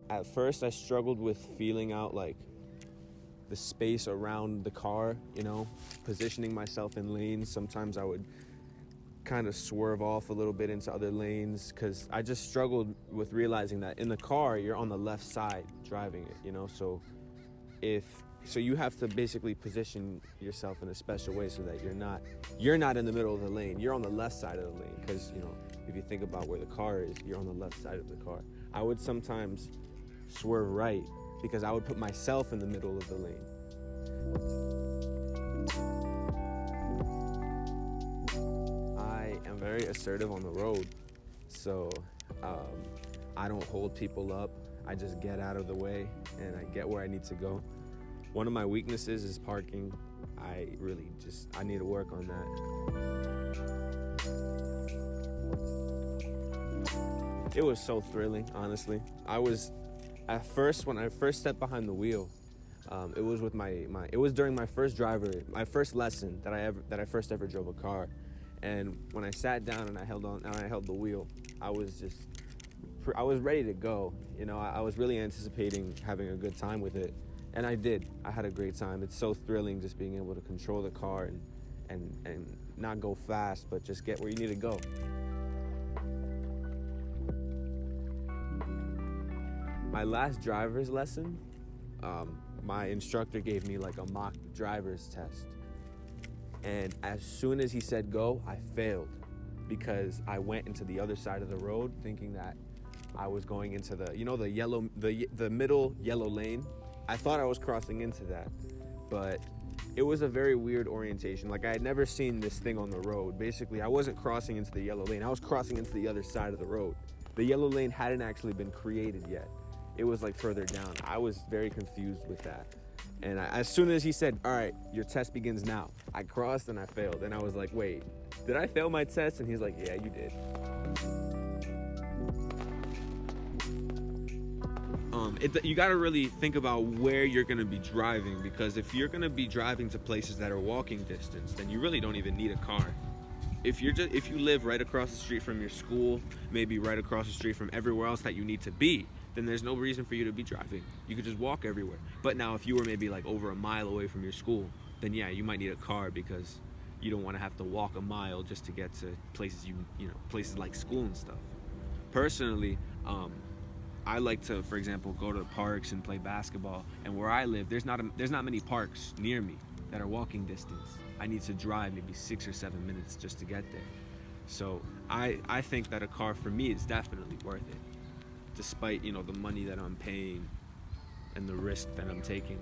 at first I struggled with feeling out like the space around the car, positioning myself in lanes. Sometimes I would kind of swerve off a little bit into other lanes because I just struggled with realizing that in the car you're on the left side driving it, so you have to basically position yourself in a special way so that you're not in the middle of the lane, you're on the left side of the lane, because if you think about where the car is, you're on the left side of the car. I would sometimes swerve right because I would put myself in the middle of the lane. I am very assertive on the road, so I don't hold people up. I just get out of the way and I get where I need to go. One of my weaknesses is parking. I need to work on that. It was so thrilling, honestly. At first, when I first stepped behind the wheel, it was with it was during my first lesson that I first ever drove a car. And when I sat down and I held the wheel, I was ready to go. I was really anticipating having a good time with it. And I did. I had a great time. It's so thrilling just being able to control the car and not go fast, but just get where you need to go. My last driver's lesson, my instructor gave me like a mock driver's test. And as soon as he said go, I failed because I went into the other side of the road thinking that I was going into the middle yellow lane. I thought I was crossing into that, but it was a very weird orientation. Like I had never seen this thing on the road. Basically, I wasn't crossing into the yellow lane. I was crossing into the other side of the road. The yellow lane hadn't actually been created yet. It was like further down. I was very confused with that. And as soon as he said, all right, your test begins now, I crossed and I failed. And I was like, wait, did I fail my test? And he's like, yeah, you did. You got to really think about where you're going to be driving, because if you're going to be driving to places that are walking distance, then you really don't even need a car. If you live right across the street from your school, maybe right across the street from everywhere else that you need to be, then there's no reason for you to be driving. You could just walk everywhere. But now if you were maybe like over a mile away from your school, then yeah, you might need a car because you don't want to have to walk a mile just to get to places places like school and stuff. Personally, I like to, for example, go to the parks and play basketball. And where I live, there's not many parks near me that are walking distance. I need to drive maybe 6 or 7 minutes just to get there. So I think that a car for me is definitely worth it, despite the money that I'm paying and the risk that I'm taking.